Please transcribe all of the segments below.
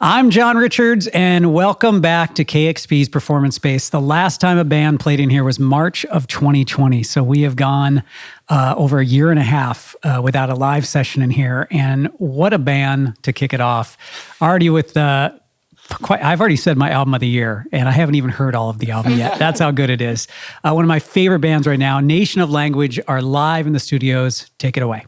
I'm John Richards, and welcome back to KEXP's Performance Space. The last time a band played in here was March of 2020, so we have gone over a year and a half without a live session in here, and what a band to kick it off. Already with I've already said my album of the year, and I haven't even heard all of the album yet. That's how good it is. One of my favorite bands right now, Nation of Language, are live in the studios. Take it away.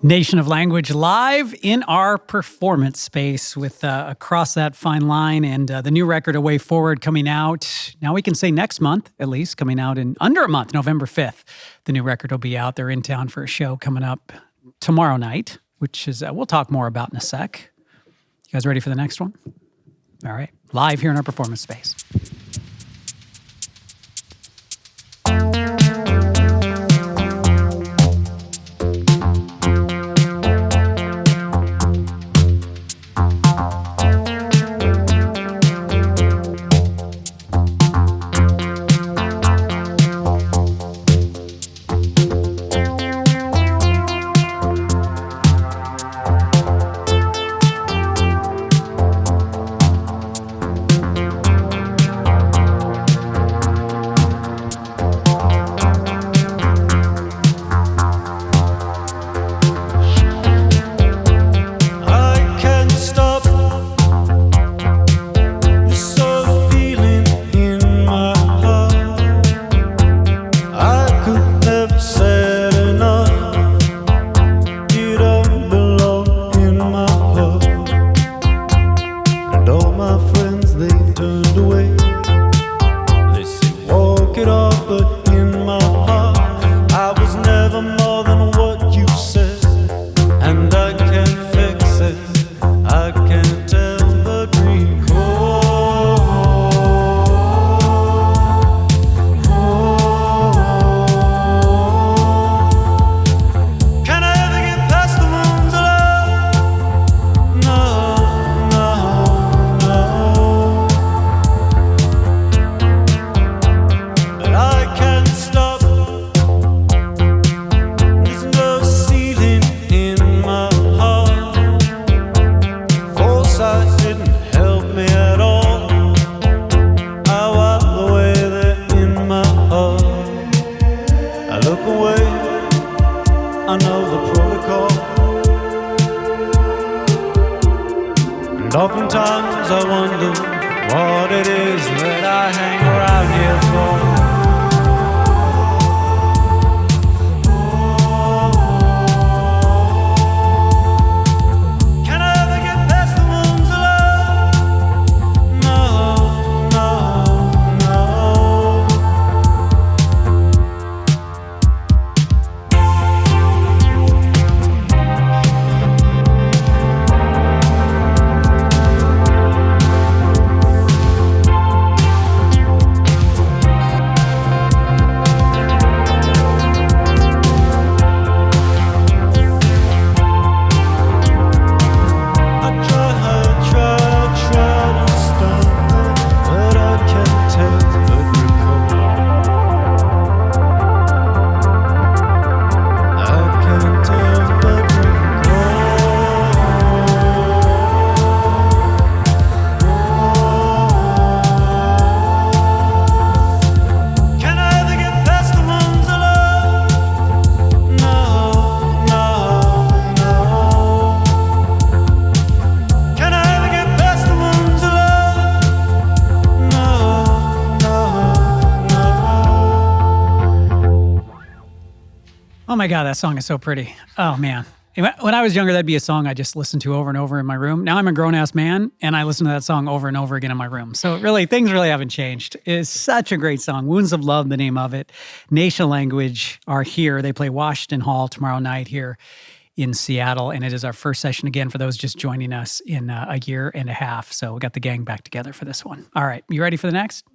Nation of Language live in our performance space with Across That Fine Line and the new record A Way Forward coming out. Now we can say next month, at least, coming out in under a month, November 5th. The new record will be out. They're in town for a show coming up tomorrow night, which is we'll talk more about in a sec. You guys ready for the next one? All right. Live here in our performance space. Oh my God, that song is so pretty. Oh man. When I was younger, that'd be a song I just listened to over and over in my room. Now I'm a grown-ass man, and I listen to that song over and over again in my room. So really, things really haven't changed. It's such a great song. Wounds of Love, the name of it. Nation of Language are here. They play Washington Hall tomorrow night here in Seattle, and it is our first session again for those just joining us in a year and a half. So we got the gang back together for this one. All right, you ready for the next?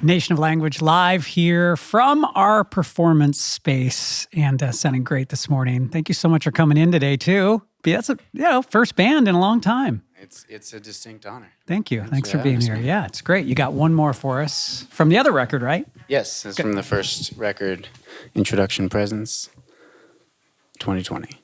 Nation of Language live here from our performance space and sounding great this morning. Thank you so much for coming in today too. That's a first band in a long time. It's a distinct honor. Thank you. Thanks for being here. Yeah, it's great. You got one more for us from the other record, right? Yes, it's from the first record, Introduction Presence, 2020.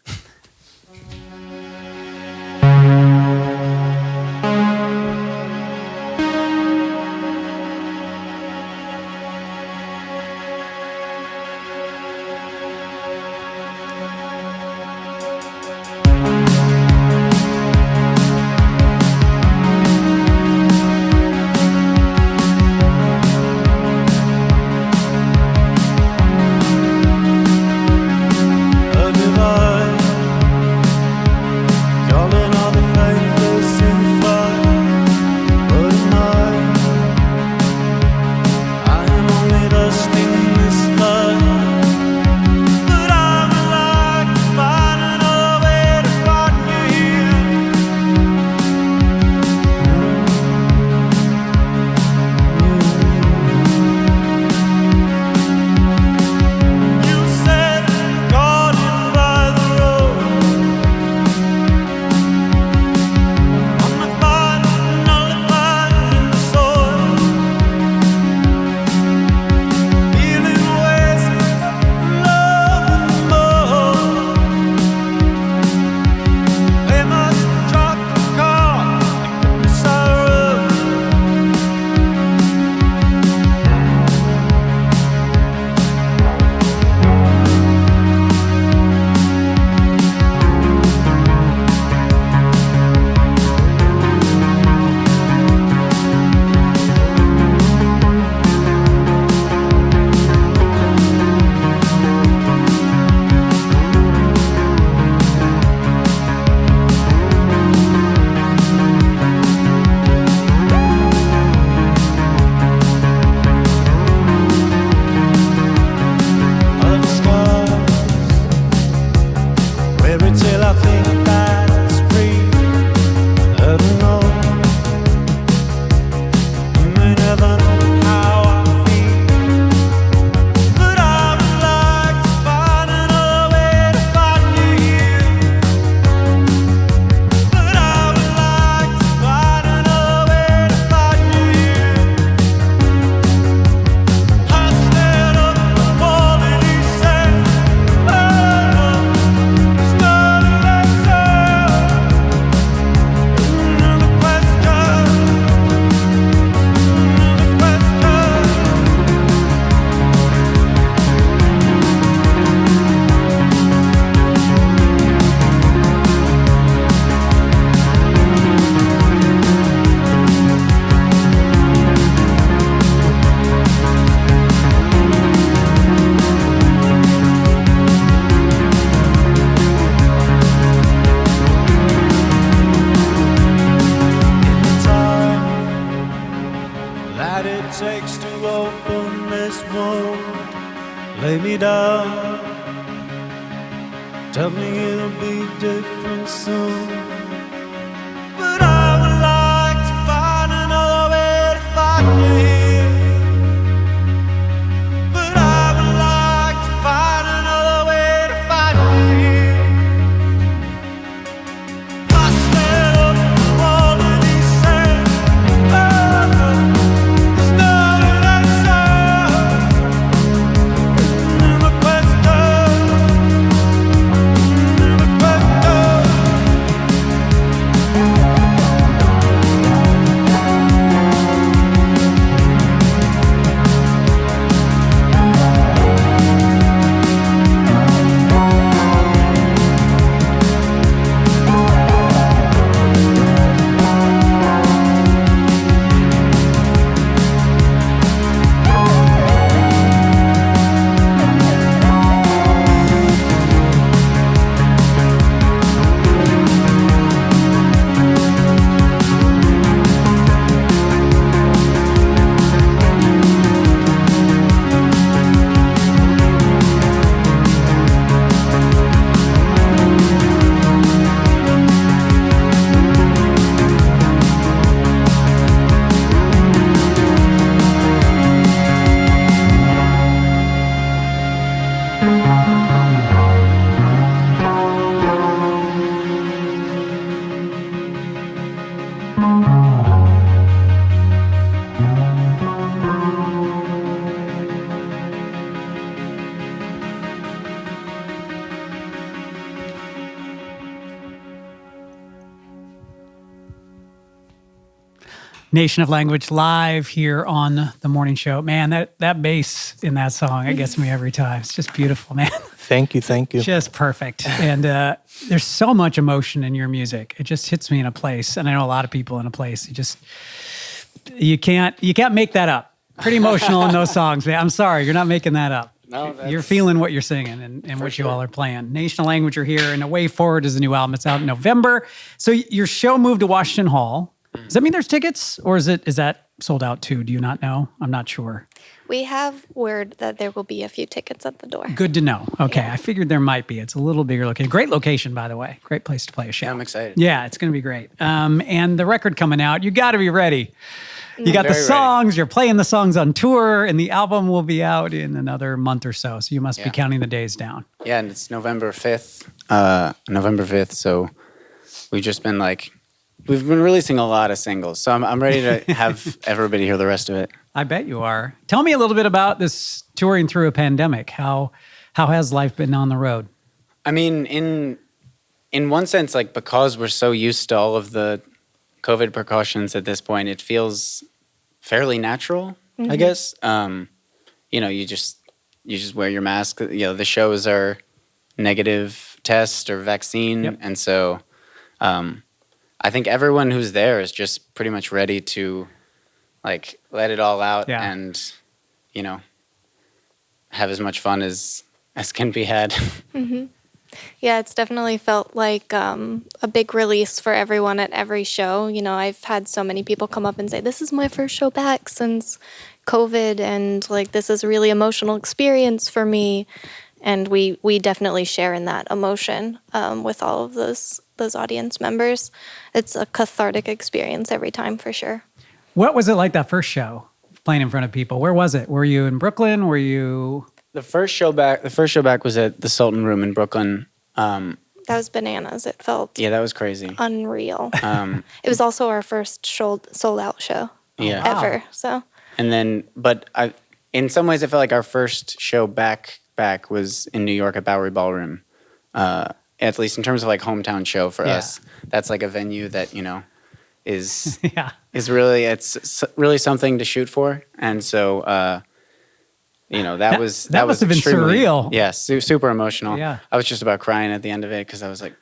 Tell me it'll be different soon. But I would like to find another way to find you here. But I would like to find another way to find you here. I stand up and fall and he said, oh, there's no answer. And the question, Nation of Language live here on the morning show. Man, that bass in that song, it gets me every time. It's just beautiful, man. Thank you. Just perfect. And there's so much emotion in your music. It just hits me in a place, and I know a lot of people in a place. You can't make that up. Pretty emotional in those songs, man. I'm sorry, you're not making that up. No, you're feeling what you're singing and what you all are playing. Nation of Language are here, and A Way Forward is the new album. It's out in November. So your show moved to Washington Hall. Does that mean there's tickets, or is that sold out too? Do you not know? I'm not sure. We have word that there will be a few tickets at the door. Good to know. Okay, Yeah. I figured there might be. It's a little bigger location. Great location, by the way. Great place to play a show. Yeah, I'm excited. Yeah, it's going to be great. And the record coming out, you got to be ready. You got the Very ready. songs, you're playing the songs on tour, and the album will be out in another month or so. So you must be Yeah. counting the days down. Yeah, and it's November 5th. So we've been releasing a lot of singles. So I'm ready to have everybody hear the rest of it. I bet you are. Tell me a little bit about this touring through a pandemic. How has life been on the road? I mean, in one sense, like, because we're so used to all of the COVID precautions at this point, it feels fairly natural, I guess. You just wear your mask. The shows are negative test or vaccine. Yep. And so I think everyone who's there is just pretty much ready to, like, let it all out and, have as much fun as can be had. Yeah, it's definitely felt like a big release for everyone at every show. I've had so many people come up and say, this is my first show back since COVID, and like, this is a really emotional experience for me. And we definitely share in that emotion with all of those audience members. It's a cathartic experience every time, for sure. What was it like that first show, playing in front of people? Where was it? Were you in Brooklyn? Were you... The first show back was at the Sultan Room in Brooklyn. That was bananas. It felt Yeah, that was crazy. unreal. It was also our first sold out show ever. So And then, but in some ways, I felt like our first show back was in New York at Bowery Ballroom. At least in terms of like hometown show for us. That's like a venue that, is is really something to shoot for. And so that was must have been extremely- surreal. Yeah, super emotional. Yeah. I was just about crying at the end of it because I was like,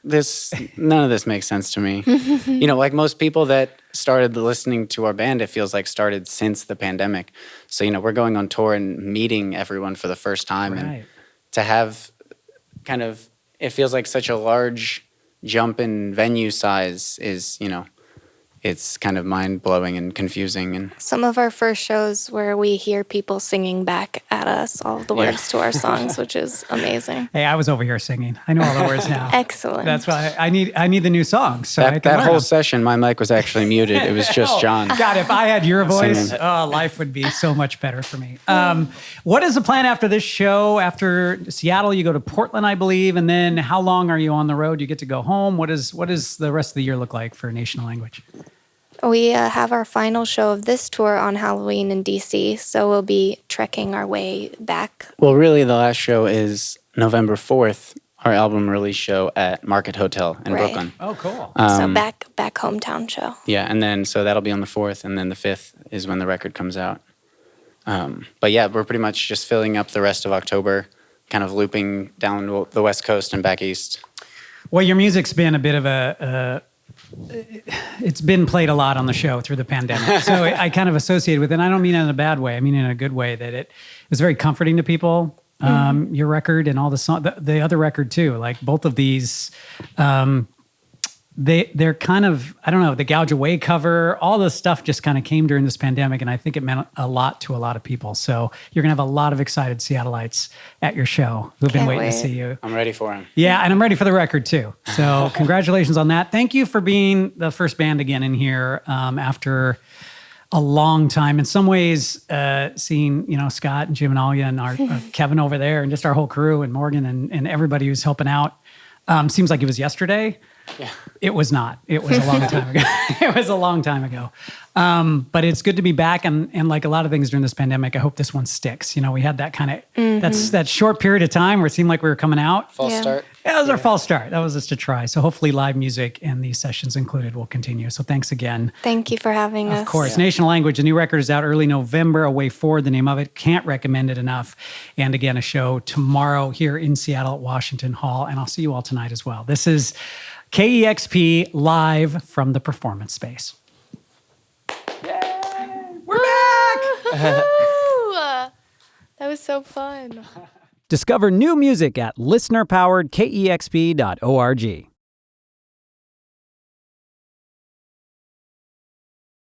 none of this makes sense to me. Like most people that started listening to our band, it feels like started since the pandemic. So, we're going on tour and meeting everyone for the first time. Right. And to have kind of, it feels like such a large jump in venue size is, it's kind of mind-blowing and confusing. And some of our first shows where we hear people singing back at us all of the words to our songs, which is amazing. Hey, I was over here singing. I know all the words now. Excellent. That's why I need the new songs. So I that can learn whole them. session, my mic was actually muted. It was just John. God, if I had your voice, Singing. life would be so much better for me. What is the plan after this show? After Seattle, you go to Portland, I believe, and then how long are you on the road? You get to go home. What does the rest of the year look like for Nation of Language? We have our final show of this tour on Halloween in DC, so we'll be trekking our way back. Well, really, the last show is November 4th, our album release show at Market Hotel in Right. Brooklyn. Oh, cool. So back hometown show. Yeah, and then so that'll be on the 4th, and then the 5th is when the record comes out. But yeah, we're pretty much just filling up the rest of October, kind of looping down the West Coast and back east. Well, your music's been a bit of it's been played a lot on the show through the pandemic. So I kind of associate with it. And I don't mean it in a bad way. I mean in a good way, that it was very comforting to people. Your record and all the song, the other record too. Like both of these, they're kind of, I don't know, the Gouge Away cover, all this stuff just kind of came during this pandemic, and I think it meant a lot to a lot of people. So you're gonna have a lot of excited Seattleites at your show who've been Can't waiting to wait. see you. I'm ready for him. Yeah, and I'm ready for the record too. So congratulations on that. Thank you for being the first band again in here after a long time. In some ways, seeing Scott and Jim and Alaia and our Kevin over there, and just our whole crew and Morgan and everybody who's helping out. Seems like it was yesterday. Yeah. It was not. It was a long time ago. It was a long time ago. But it's good to be back. And like a lot of things during this pandemic, I hope this one sticks. We had that kind of, that's that short period of time where it seemed like we were coming out. False Yeah. start. That was our false start. That was just a try. So hopefully live music and these sessions included will continue. So thanks again. Thank you for having us. Of course. National Language, a new record is out early November, A Way Forward, the name of it. Can't recommend it enough. And again, a show tomorrow here in Seattle at Washington Hall. And I'll see you all tonight as well. This is KEXP live from the Performance Space. Yay! We're back! That was so fun. Discover new music at listenerpoweredkexp.org.